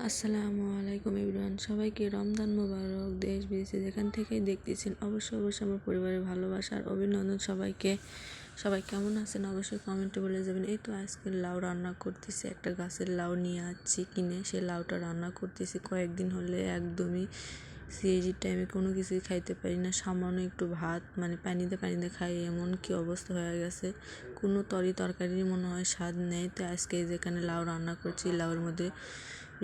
আসসালামু আলাইকুম এভরিওয়ান, সবাইকে রমজান মোবারক। দেশ বিদেশে যেখান থেকেই দেখতেছেন অবশ্যই আমার পরিবারের ভালোবাসা আর অভিনন্দন সবাইকে। সবাই কেমন আছেন অবশ্যই কমেন্টে বলে যাবেন। এই তো আজকে লাউ রান্না করতেছি, একটা গাছের লাউ নিয়ে আসছি কিনে, সে লাউটা রান্না করতেছি। কয়েকদিন হলে একদমই সিএজির টাইমে কোনো কিছুই খাইতে পারি না, সামান্য একটু ভাত পানিতে খাই, এমন কি অবস্থা হয়ে গেছে। কোনো তরকারির মনে হয় স্বাদ নেই। তো আজকে যেখানে লাউ রান্না করছি, লাউর মধ্যে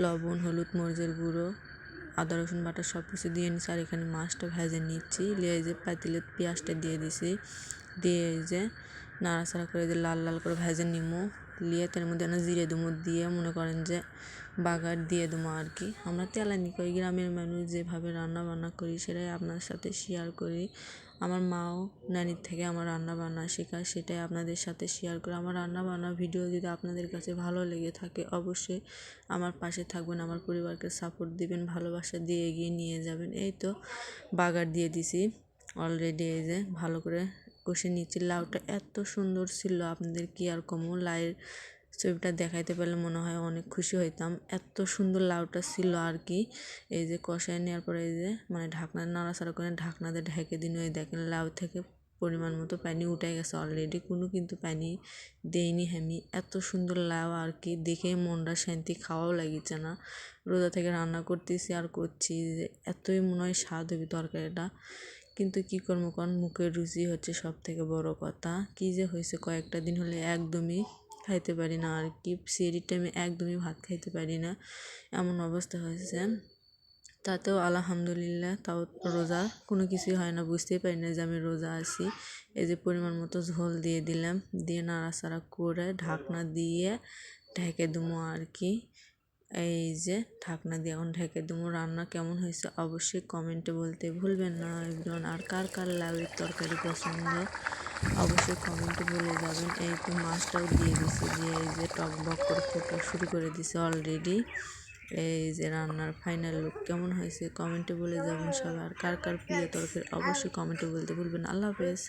লবণ, হলুদ, মরিচের গুঁড়ো, আদা রসুন বাটা সব কিছু দিয়ে নিচ্ছি। আর এখানে মাছটা ভেজে নিচ্ছি। এই যে পাতিলে পেঁয়াজটা দিয়ে দিছি, দিয়ে এই যে নাড়াচাড়া করে যে লাল লাল করে ভেজে নিমু, নিয়ে তার মধ্যে জিরে দুমো দিয়ে মনে করেন যে বাগার দিয়ে দেবো আর কি। আমরা তেলানি করি, গ্রামের মানুষ যেভাবে রান্না বান্না করি সেটাই আপনার সাথে শেয়ার করি। আমার মাও নানির থেকে আমার রান্না বান্না শেখায়, সেটাই আপনাদের সাথে শেয়ার করি। আমার রান্না বান্না ভিডিও যদি আপনাদের কাছে ভালো লেগে থাকে অবশ্যই আমার পাশে থাকবেন, আমার পরিবারকে সাপোর্ট দিবেন, ভালোবাসা দিয়ে এগিয়ে নিয়ে যাবেন। এই তো বাগার দিয়ে দিছি অলরেডি, এই যে ভালো করে কষে নিচ্ছি। লাউটা এত সুন্দর ছিল, আপনাদের কি আর কমু, লাউয়ের ছবিটা দেখাইতে পারলে মনে হয় অনেক খুশি হইতাম, এত সুন্দর লাউটা ছিল আর কি। এই যে কষায় নেওয়ার পরে এই যে ঢাকনা নাড়াচাড়া করে ঢাকনা দিয়ে ঢেকে দিন। এই দেখেন লাউ থেকে পরিমাণ মতো পানি উঠে গেছে অলরেডি, কোনো কিন্তু পানি দেইনি আমি। এত সুন্দর লাউ আর কি, দেখে মনটা শান্তি, খাওয়াও লাগিচ্ছে না। রোজা থেকে রান্না করতেছি আর করছি, যে এতই মনে হয় স্বাদ হবে তরকারিটা, কিন্তু কি করবো কারণ মুখের রুচি হচ্ছে সব থেকে বড় কথা। কি যে হয়েছে, কয়েকটা দিন হলে একদমই খাইতে পারি না আর কি, সেরির টাইমে একদমই ভাত খাইতে পারি না, এমন অবস্থা হয়েছে। তাতেও আলহামদুলিল্লাহ, তাও রোজা কোনো কিছুই হয় না, বুঝতেই পারি না যে আমি রোজা আছি। এই যে পরিমাণ মতো ঝোল দিয়ে দিলাম, দিয়ে নাড়াচাড়া করে ঢাকনা দিয়ে ঢেকে দেবো আর কি। এই যে ঢাকনা দিয়ে এখন ঢেকে দেবো। রান্না কেমন হয়েছে অবশ্যই কমেন্টে বলতে ভুলবেন না একজন। আর কার কার লাউয়ের তরকারি পছন্দ অবশ্যই কমেন্টে বলে যাবেন। এই তো মাছটাও দিয়ে দিছি, দিয়ে এই যে টক বক করে ফোটা শুরু করে দিছে অলরেডি। এই যে রান্নার ফাইনাল লুক কেমন হয়েছে কমেন্টে বলে যাবেন সবাই। আর কার কার প্রিয় তরকারি অবশ্যই কমেন্টে বলতে ভুলবেন। আল্লাহ হাফেজ।